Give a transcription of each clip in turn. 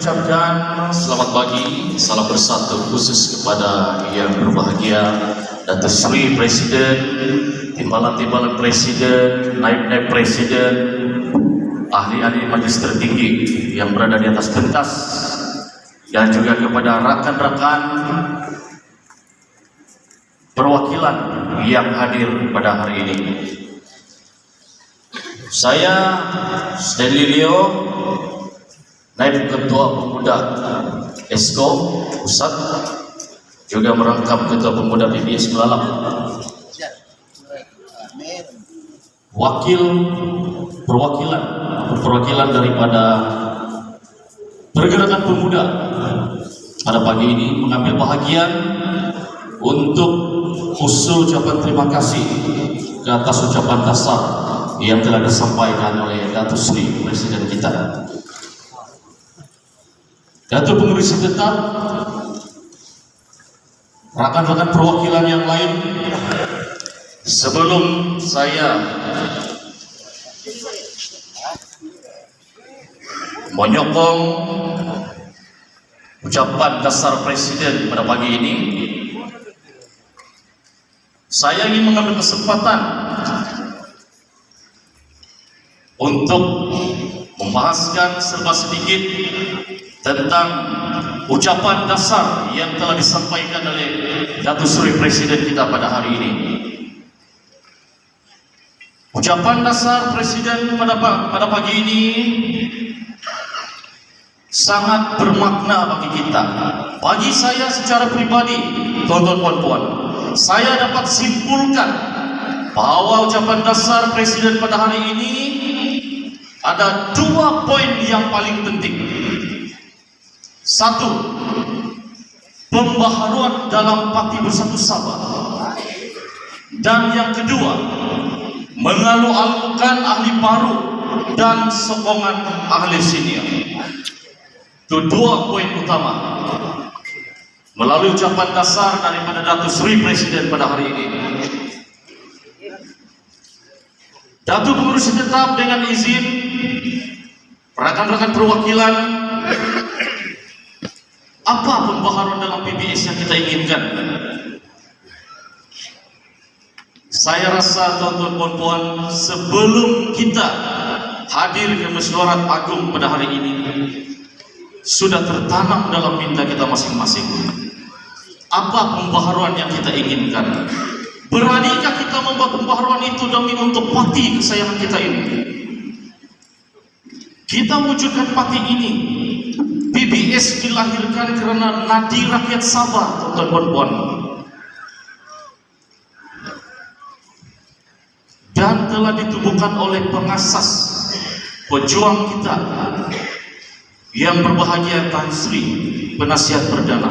mengucapkan selamat pagi, salam bersatu khusus kepada yang berbahagia Datuk Seri Presiden, timbalan-timbalan Presiden, naib-naib Presiden, ahli-ahli majlis tertinggi yang berada di atas pentas, dan juga kepada rakan-rakan perwakilan yang hadir pada hari ini. Saya Stanley Leo, Naib Ketua Pemuda Esko Pusat, juga merangkap Ketua Pemuda PBS Belalang, perwakilan daripada pergerakan pemuda pada pagi ini mengambil bahagian untuk usul ucapan terima kasih ke atas ucapan dasar yang telah disampaikan oleh Datuk Seri Presiden kita. Datuk Pengurusi Tetap, rakan-rakan perwakilan yang lain, sebelum saya menyokong ucapan dasar Presiden pada pagi ini, saya ingin mengambil kesempatan untuk membahaskan serba sedikit tentang ucapan dasar yang telah disampaikan oleh Datuk Seri Presiden kita pada hari ini. Ucapan dasar Presiden pada pagi ini sangat bermakna bagi kita. Bagi saya secara pribadi, tuan-tuan puan-puan, saya dapat simpulkan bahwa ucapan dasar Presiden pada hari ini ada 2 poin yang paling penting. 1, pembaharuan dalam Parti Bersatu Sabah, dan yang kedua, mengalu-alukan ahli baru dan sokongan ahli senior. Itu 2 poin utama melalui ucapan dasar daripada Datuk Seri Presiden pada hari ini. Datuk Pengurusi Tetap, dengan izin rakan-rakan perwakilan, apa pembaharuan dalam PBS yang kita inginkan? Saya rasa tuan-tuan puan-puan, sebelum kita hadir ke mesyuarat agung pada hari ini, sudah tertanam dalam minda kita masing-masing. Apa pembaharuan yang kita inginkan? Beranikah kita membuat pembaharuan itu demi untuk parti kesayangan kita ini? Kita wujudkan parti ini. PBS dilahirkan karena nadi rakyat Sabah, tuan-tuan puan-puan, dan telah ditubuhkan oleh pengasas pejuang kita yang berbahagia, Tan Sri Penasihat Perdana,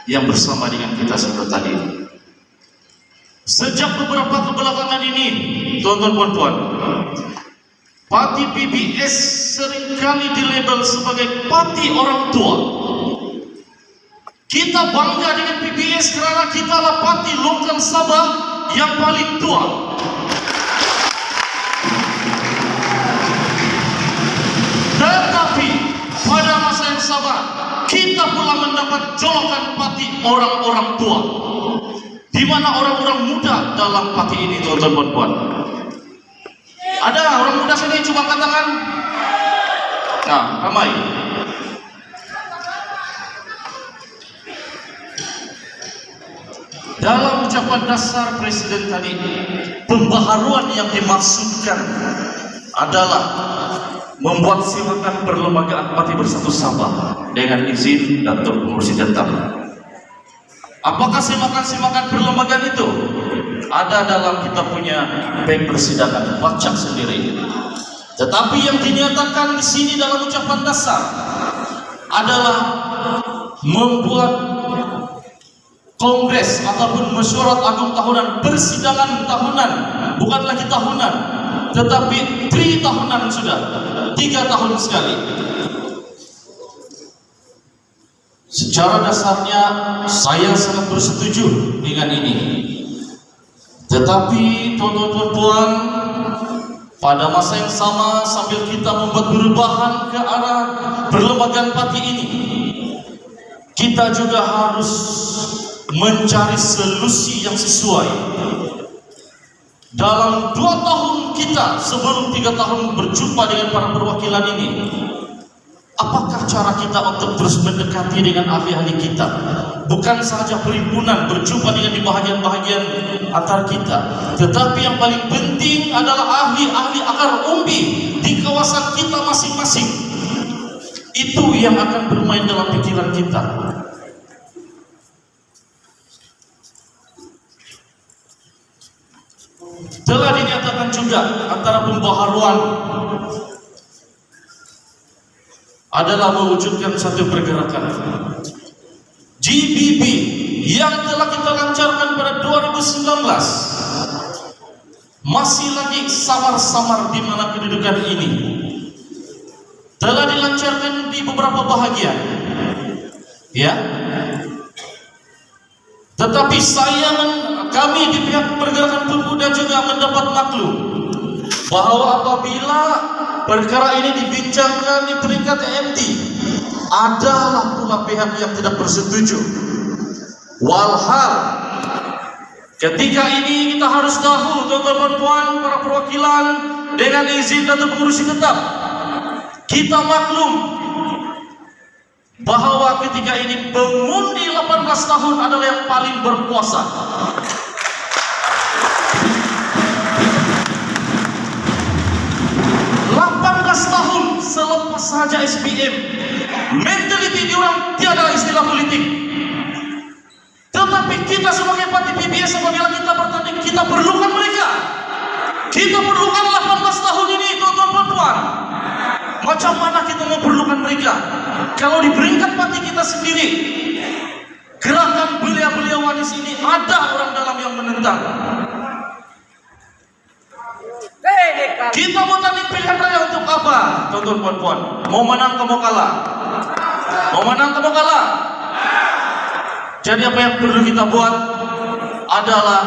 yang bersama dengan kita seperti tadi. Sejak beberapa kebelakangan ini, tuan-tuan puan-puan, parti PBS seringkali dilabel sebagai parti orang tua. Kita bangga dengan PBS karena kita adalah parti lokal Sabah yang paling tua. Tetapi pada masa yang sama, kita pula mendapat jolokan parti orang-orang tua, di mana orang-orang muda dalam parti ini, tuan-tuan puan-puan. Ada orang muda sini, coba katakan. Nah, ramai. Dalam ucapan dasar Presiden tadi, pembaharuan yang dimaksudkan adalah membuat silakan perlembagaan Parti Bersatu Sabah dengan izin Datuk Pengurusi Tetap. Apakah silakan perlembagaan itu? Ada dalam kita punya baik persidangan, baca sendiri. Tetapi yang dinyatakan di sini dalam ucapan dasar adalah membuat kongres ataupun mesyuarat agung tahunan, persidangan tahunan, bukan lagi tahunan, tetapi 3 tahunan sudah, 3 tahun sekali. Secara dasarnya saya sangat bersetuju dengan ini. Tetapi tuan-tuan puan, Pada masa yang sama, sambil kita membuat perubahan ke arah perlembagaan Pati ini, kita juga harus mencari solusi yang sesuai. Dalam 2 tahun kita sebelum 3 tahun berjumpa dengan para perwakilan ini, apakah cara kita untuk terus mendekati dengan ahli-ahli kita? Bukan saja perhimpunan berjumpa dengan di bahagian-bahagian antar kita, tetapi yang paling penting adalah ahli-ahli akar umbi di kawasan kita masing-masing. Itu yang akan bermain dalam pikiran kita. Telah dinyatakan juga antara pembaharuan adalah mewujudkan satu pergerakan GBB yang telah kita lancarkan pada 2019. Masih lagi samar-samar di mana kedudukan ini. Telah dilancarkan di beberapa bahagian, ya. Tetapi kami di pihak pergerakan pemuda juga mendapat maklum bahwa apabila perkara ini dibincangkan di peringkat MT, adalah pula pihak yang tidak bersetuju. Walhal ketika ini kita harus tahu, tuan-tuan puan, para perwakilan, dengan izin dan pengurusi tetap, kita maklum bahwa ketika ini pengundi 18 tahun adalah yang paling berkuasa. Tahun selepas saja SPM, mentaliti diorang tiada istilah politik. Tetapi kita sebagai Pati PBS, apabila kita bertanding, kita perlukan mereka. Kita perlukan 18 tahun ini, tuan-tuan perempuan. Macam mana kita memerlukan mereka kalau di peringkat Pati kita sendiri, gerakan belia-belia wanis ini ada orang dalam yang menentang. Kita mau tanding pilihan raya untuk apa, tuan-tuan puan? Mau menang atau mau kalah? Mau menang atau mau kalah? Jadi apa yang perlu kita buat adalah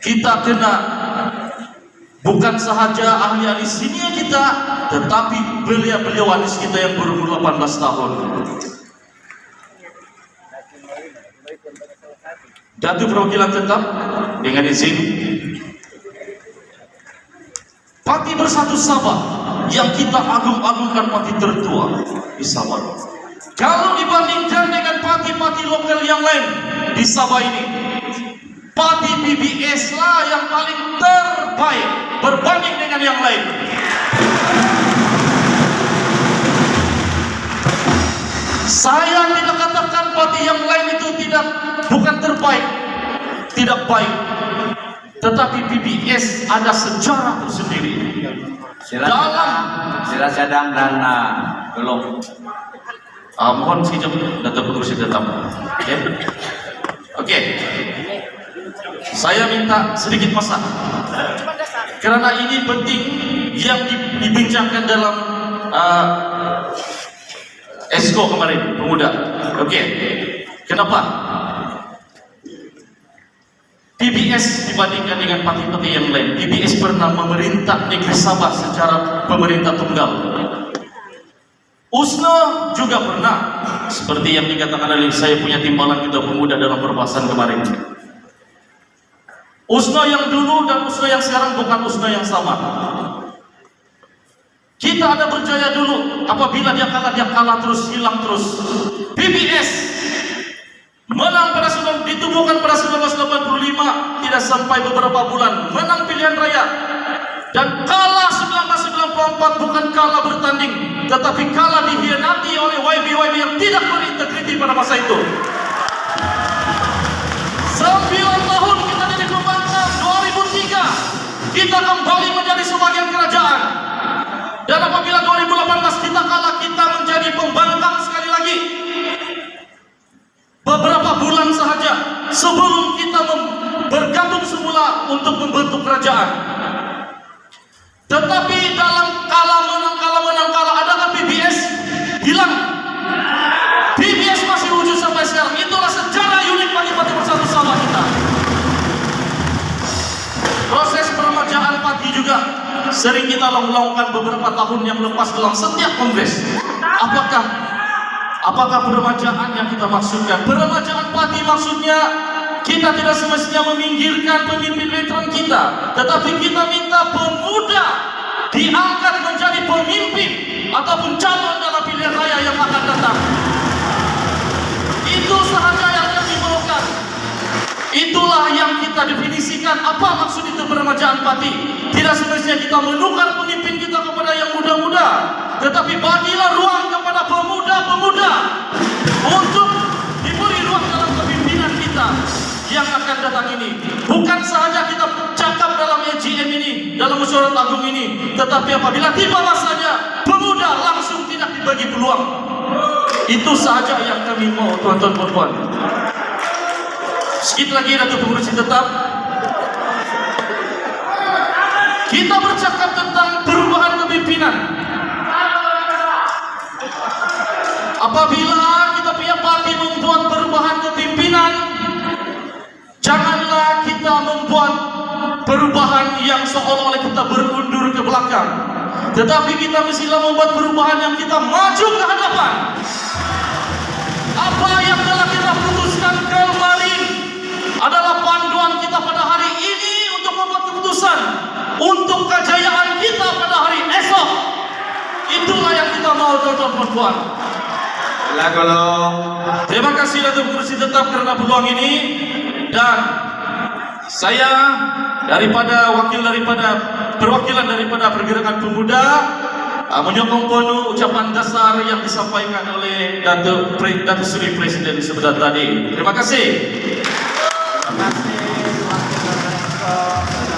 kita kena bukan sahaja ahli-ahli senior kita, tetapi belia-belia wanis kita yang berumur 18 tahun. Datu perwakilan tetap dengan izin, Pati Bersatu Sabah yang kita agung-agungkan, Pati tertua di Sabah. Kalau dibandingkan dengan Pati-Pati lokal yang lain di Sabah ini, Pati PBS lah yang paling terbaik berbanding dengan yang lain. Saya tidak katakan Pati yang lain itu bukan terbaik, tidak baik. Tetapi PBS ada sejarah tersendiri. Sila sedang dan belum. Mohon sikit data pengurusi tetap. Oke. Saya minta sedikit masa, karena ini penting yang dibincangkan dalam ESCO kemarin pemuda. Oke. Kenapa? PBS dibandingkan dengan Pati-Pati yang lain, PBS pernah memerintah negeri Sabah secara pemerintah tunggal. USNO juga pernah, seperti yang dikatakan oleh saya punya timbalan kita pemuda dalam perbahasan kemarin. USNO yang dulu dan USNO yang sekarang bukan USNO yang sama. Kita ada berjaya dulu, apabila dia kalah terus, hilang terus. PBS menang pada ditubuhkan pada 1985, tidak sampai beberapa bulan menang pilihan raya, dan kalah 1994. Bukan kalah bertanding, tetapi kalah dihianati oleh YB yang tidak berintegriti pada masa itu. 9 tahun kita jadi pembangkang. 2003 kita kembali menjadi sebagian kerajaan, dan apabila 2018 kita kalah, kita menjadi pembangkang sekali lagi. Beberapa bulan sahaja sebelum kita bergabung semula untuk membentuk kerajaan. Tetapi dalam kalah menang, adakah PBS hilang? PBS masih wujud sampai sekarang. Itulah sejarah unik Pati Bersatu Sabah kita. Proses peremajaan Pati juga sering kita lakukan beberapa tahun yang lepas dalam setiap kongres. Apakah peremajaan yang kita maksudkan? Peremajaan parti maksudnya kita tidak semestinya meminggirkan pemimpin veteran kita, tetapi kita minta pemuda diangkat menjadi pemimpin ataupun calon dalam pilihan raya yang akan datang. Itu sahaja yang kami maukan. Itulah yang kita definisikan apa maksud itu peremajaan parti. Tidak semestinya kita menukar pemimpin kita kepada yang muda-muda, tetapi bagilah ruang kepada pemuda-pemuda untuk diberi ruang dalam kepimpinan kita yang akan datang ini. Bukan sahaja kita cakap dalam EGM ini, dalam musyawarah agung ini, tetapi apabila tiba masanya, pemuda langsung tidak dibagi peluang. Itu sahaja yang kami mau, tuan-tuan dan puan. Sedikit lagi Datuk Pengurusi Tetap, kita bercakap tentang perubahan kepimpinan. Apabila kita punya parti membuat perubahan kepimpinan, janganlah kita membuat perubahan yang seolah-olah kita berundur ke belakang, tetapi kita mestilah membuat perubahan yang kita maju ke hadapan. Apa yang telah kita putuskan kemarin adalah panduan kita pada hari ini untuk membuat keputusan untuk kejayaan kita pada hari esok. Itulah yang kita mau, tuan-tuan dan puan. Terima kasih Datuk Pengurusi Tetap kerana peluang ini, dan saya perwakilan daripada Pergerakan Pemuda menyokong penuh ucapan dasar yang disampaikan oleh Datuk Seri Presiden sebentar tadi. Terima kasih.